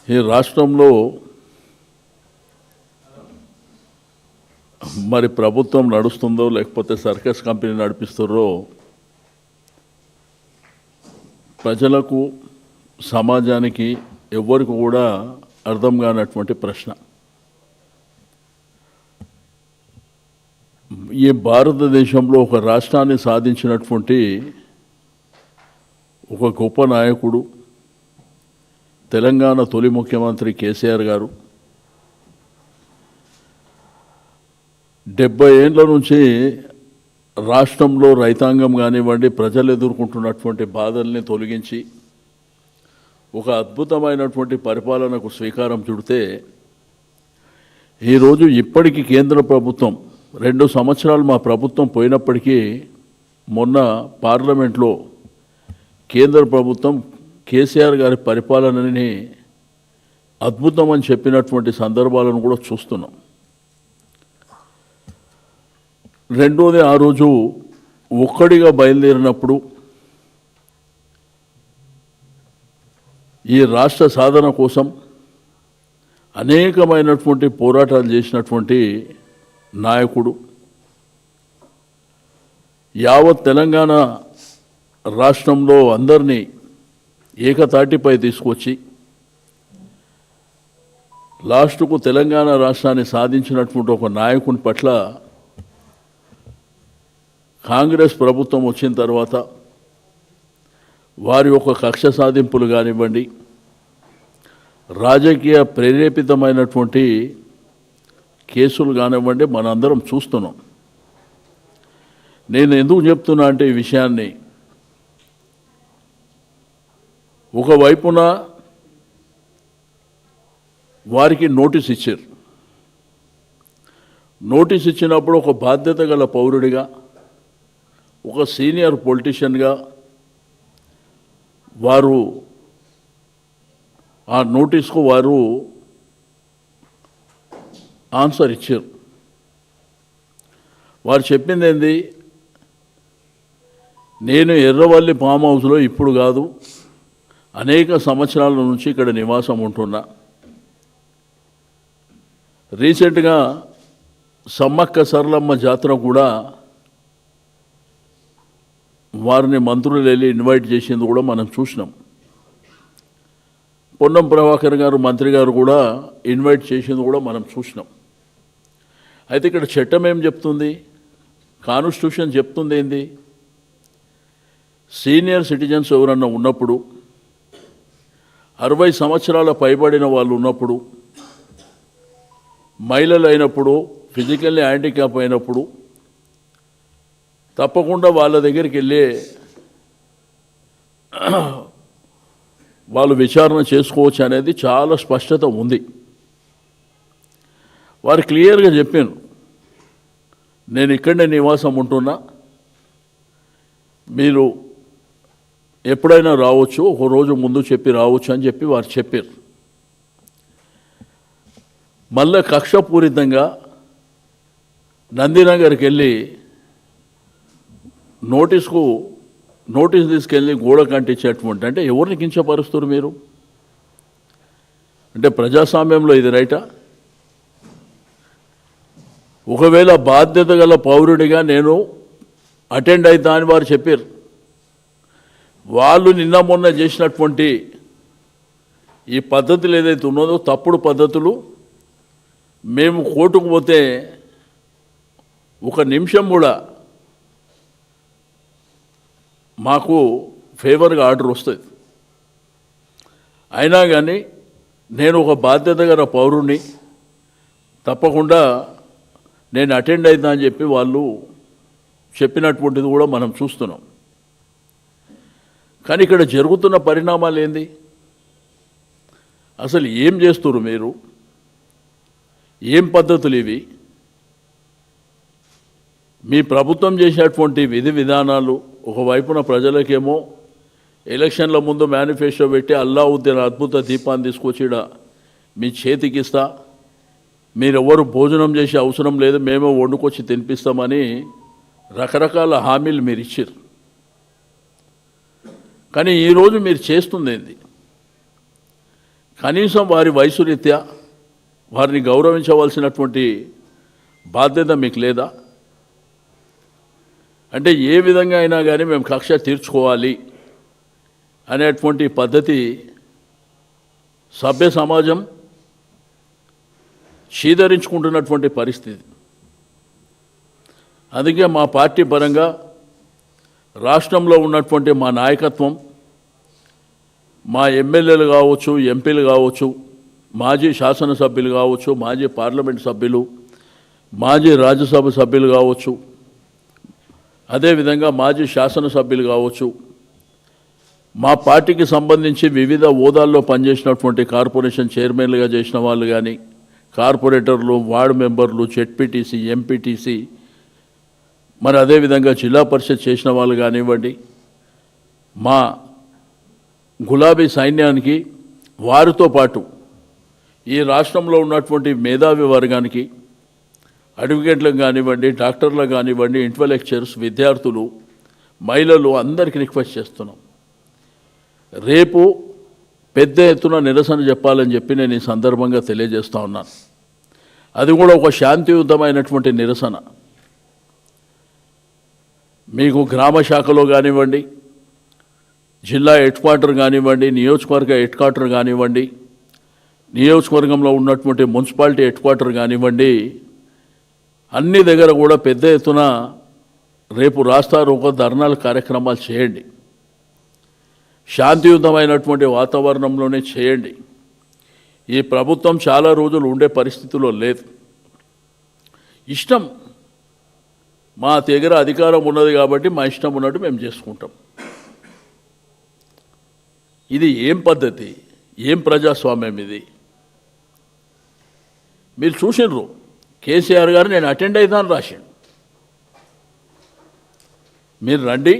ఈ రాష్ట్రంలో మరి ప్రభుత్వం నడుస్తుందో లేకపోతే సర్కస్ కంపెనీ నడిపిస్తారో ప్రజలకు సమాజానికి ఎవరికి కూడా అర్థం కానటువంటి ప్రశ్న. ఈ భారతదేశంలో ఒక రాష్ట్రాన్ని సాధించినటువంటి ఒక గొప్ప నాయకుడు తెలంగాణ తొలి ముఖ్యమంత్రి కేసీఆర్ గారు 70 ఏళ్ల నుంచి రాష్ట్రంలో రైతాంగం కానివ్వండి ప్రజలు ఎదుర్కొంటున్నటువంటి బాధల్ని తొలగించి ఒక అద్భుతమైనటువంటి పరిపాలనకు శ్రీకారం చుడితే ఈరోజు ఇప్పటికీ కేంద్ర ప్రభుత్వం 2 సంవత్సరాలు మా ప్రభుత్వం పోయినప్పటికీ మొన్న పార్లమెంట్లో కేంద్ర ప్రభుత్వం కేసీఆర్ గారి పరిపాలనని అద్భుతం అని చెప్పినటువంటి సందర్భాలను కూడా చూస్తున్నాం. రెండోది, ఆ రోజు ఒక్కడిగా బయలుదేరినప్పుడు ఈ రాష్ట్ర సాధన కోసం అనేకమైనటువంటి పోరాటాలు చేసినటువంటి నాయకుడు, యావత్ తెలంగాణ రాష్ట్రంలో అందరినీ ఏకతాటిపై తీసుకొచ్చి లాస్టుకు తెలంగాణ రాష్ట్రాన్ని సాధించినటువంటి ఒక నాయకుని పట్ల కాంగ్రెస్ ప్రభుత్వం వచ్చిన తర్వాత వారి యొక్క కక్ష సాధింపులు కానివ్వండి, రాజకీయ ప్రేరేపితమైనటువంటి కేసులు కానివ్వండి మనందరం చూస్తున్నాం. నేను ఎందుకు చెప్తున్నా అంటే ఈ విషయాన్ని, ఒకవైపున వారికి నోటీస్ ఇచ్చారు. నోటీస్ ఇచ్చినప్పుడు ఒక బాధ్యత గల పౌరుడిగా, ఒక సీనియర్ పొలిటీషియన్గా వారు ఆ నోటీస్కు వారు ఆన్సర్ ఇచ్చారు. వారు చెప్పింది ఏంది, నేను ఎర్రవల్లి ఫామ్ హౌస్లో ఇప్పుడు కాదు అనేక సంవత్సరాల నుంచి ఇక్కడ నివాసం ఉంటున్నా. రీసెంట్గా సమ్మక్క సరళమ్మ జాతర కూడా వారిని మంత్రులు వెళ్ళి ఇన్వైట్ చేసింది కూడా మనం చూసినాం. పొన్నం ప్రభాకర్ గారు మంత్రి గారు కూడా ఇన్వైట్ చేసింది కూడా మనం చూసినాం. అయితే ఇక్కడ చట్టం ఏం చెప్తుంది, కాన్స్టిట్యూషన్ చెప్తుంది ఏంది, సీనియర్ సిటిజన్స్ ఎవరన్నా ఉన్నప్పుడు, 60 సంవత్సరాల పైబడిన వాళ్ళు ఉన్నప్పుడు, మహిళలు అయినప్పుడు, ఫిజికల్లీ హ్యాండిక్యాప్ అయినప్పుడు తప్పకుండా వాళ్ళ దగ్గరికి వెళ్ళి వాళ్ళు విచారణ చేసుకోవచ్చు అనేది చాలా స్పష్టత ఉంది. వారు క్లియర్గా చెప్పాను, నేను ఇక్కడనే నివాసం ఉంటున్నా, మీరు ఎప్పుడైనా రావచ్చు, ఒక రోజు ముందు చెప్పి రావచ్చు అని చెప్పి వారు చెప్పారు. మళ్ళీ కక్షపూరితంగా నందినగర్కి వెళ్ళి నోటీస్ తీసుకెళ్ళి గోడ కంటించేటువంటి, అంటే ఎవరిని కించపరుస్తారు మీరు? అంటే ప్రజాస్వామ్యంలో ఇది రైటా? ఒకవేళ బాధ్యత గల పౌరుడిగా నేను అటెండ్ అవుతా అని వారు చెప్పారు. వాళ్ళు నిన్న మొన్న చేసినటువంటి ఈ పద్ధతులు ఏదైతే ఉన్నదో తప్పుడు పద్ధతులు, మేము కోర్టుకు పోతే ఒక నిమిషం కూడా మాకు ఫేవర్గా ఆర్డర్ వస్తుంది. అయినా కానీ నేను ఒక బాధ్యత గల పౌరుని, తప్పకుండా నేను అటెండ్ అవుతా అని చెప్పి వాళ్ళు చెప్పినటువంటిది కూడా మనం చూస్తున్నాం. కానీ ఇక్కడ జరుగుతున్న పరిణామాలు ఏంది, అసలు ఏం చేస్తున్నారు మీరు, ఏం పద్ధతులు ఇవి? మీ ప్రభుత్వం చేసినటువంటి విధి విధానాలు, ఒకవైపున ప్రజలకేమో ఎలక్షన్ల ముందు మేనిఫెస్టో పెట్టి అల్లావుద్దీన్ అద్భుత దీపాన్ని తీసుకొచ్చిడ మీ చేతికి ఇస్తా, మీరెవరు భోజనం చేసే అవసరం లేదు, మేమే వండుకొచ్చి తినిపిస్తామని రకరకాల హామీలు మీరు ఇచ్చారు. కానీ ఈరోజు మీరు చేస్తుంది ఏంది? కనీసం వారి వయసు రీత్యా వారిని గౌరవించవలసినటువంటి బాధ్యత మీకు లేదా? అంటే ఏ విధంగా అయినా కానీ మేము కక్ష తీర్చుకోవాలి అనేటువంటి పద్ధతి సభ్య సమాజం చీదరించుకుంటున్నటువంటి పరిస్థితి. అందుకే మా పార్టీ పరంగా రాష్ట్రంలో ఉన్నటువంటి మా నాయకత్వం, మా ఎమ్మెల్యేలు కావచ్చు, ఎంపీలు కావచ్చు, మాజీ శాసనసభ్యులు కావచ్చు, మాజీ పార్లమెంట్ సభ్యులు, మాజీ రాజ్యసభ సభ్యులు కావచ్చు, అదేవిధంగా మాజీ శాసనసభ్యులు కావచ్చు, మా పార్టీకి సంబంధించి వివిధ హోదాల్లో పనిచేసినటువంటి కార్పొరేషన్ చైర్మన్లుగా చేసిన వాళ్ళు కానీ, కార్పొరేటర్లు, వార్డు మెంబర్లు, జెడ్పీటీసీ, ఎంపీటీసీ, మరి అదేవిధంగా జిల్లా పరిషత్ చేసిన వాళ్ళు కానివ్వండి, మా గులాబీ సైన్యానికి, వారితో పాటు ఈ రాష్ట్రంలో ఉన్నటువంటి మేధావి వర్గానికి, అడ్వకేట్లకు కానివ్వండి, డాక్టర్లకు కానివ్వండి, ఇంటలెక్చువల్స్, విద్యార్థులు, మహిళలు అందరికీ రిక్వెస్ట్ చేస్తున్నాం. రేపు పెద్ద ఎత్తున నిరసన చెప్పాలని చెప్పి నేను ఈ సందర్భంగా తెలియజేస్తూ ఉన్నాను. అది కూడా ఒక శాంతియుతమైనటువంటి నిరసన. మీకు గ్రామ శాఖలో కానివ్వండి, జిల్లా హెడ్ క్వార్టర్ కానివ్వండి, నియోజకవర్గ హెడ్ క్వార్టర్ కానివ్వండి, నియోజకవర్గంలో ఉన్నటువంటి మున్సిపాలిటీ హెడ్ క్వార్టర్ కానివ్వండి, అన్ని దగ్గర కూడా పెద్ద ఎత్తున రేపు రాస్తారోకో ధర్నాల కార్యక్రమాలు చేయండి. శాంతియుతమైనటువంటి వాతావరణంలోనే చేయండి. ఈ ప్రభుత్వం చాలా రోజులు ఉండే పరిస్థితిలో లేదు. ఇష్టం, మా దగ్గర అధికారం ఉన్నది కాబట్టి మా ఇష్టం ఉన్నట్టు మేము చేసుకుంటాం. ఇది ఏం పద్ధతి? ఏం ప్రజాస్వామ్యం ఇది? మీరు చూసినారు, కేసీఆర్ గారు నేను అటెండ్ అవుతాను రాసిండు. మీరు రండి,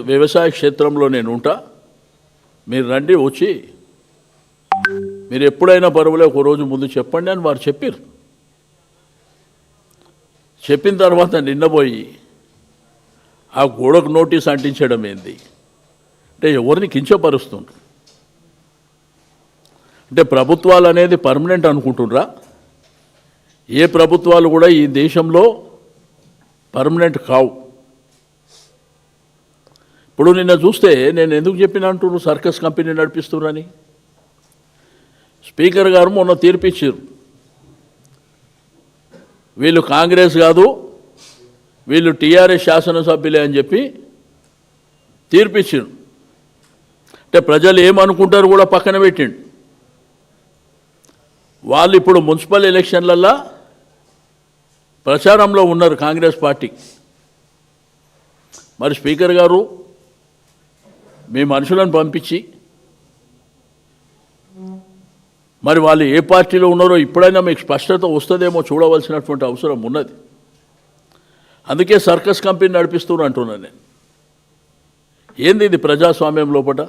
వ్యవసాయ క్షేత్రంలో నేను ఉంటా, మీరు రండి, వచ్చి మీరు ఎప్పుడైనా పర్వాలే ఒక రోజు ముందు చెప్పండి అని వారు చెప్పారు. చెప్పిన తర్వాత నిన్నపోయి ఆ గోడకు నోటీస్ అంటించడం ఏంది? అంటే ఎవరిని కించపరుస్తుండ్రు? అంటే ప్రభుత్వాలు అనేది పర్మనెంట్ అనుకుంటున్నారా? ఏ ప్రభుత్వాలు కూడా ఈ దేశంలో పర్మనెంట్ కావు. ఇప్పుడు నిన్న చూస్తే నేను ఎందుకు చెప్పిన అంటున్నారు సర్కస్ కంపెనీ నడిపిస్తున్నారని. స్పీకర్ గారు మొన్న తీర్పిచ్చారు, వీళ్ళు కాంగ్రెస్ కాదు, వీళ్ళు టీఆర్ఎస్ శాసనసభ్యులే అని చెప్పి తీర్పిచ్చారు. అంటే ప్రజలు ఏమనుకుంటారు కూడా పక్కన పెట్టిండు. వాళ్ళు ఇప్పుడు మున్సిపల్ ఎలక్షన్లల్లో ప్రచారంలో ఉన్నారు కాంగ్రెస్ పార్టీ. మరి స్పీకర్ గారు మీ మనుషులను పంపించి మరి వాళ్ళు ఏ పార్టీలో ఉన్నారో ఇప్పుడైనా మీకు స్పష్టత వస్తుందేమో చూడవలసినటువంటి అవసరం ఉన్నది. అందుకే సర్కస్ కంపెనీ నడిపిస్తున్నారు అంటున్నాను నేను. ఏంది ఇది ప్రజాస్వామ్యం లోపల?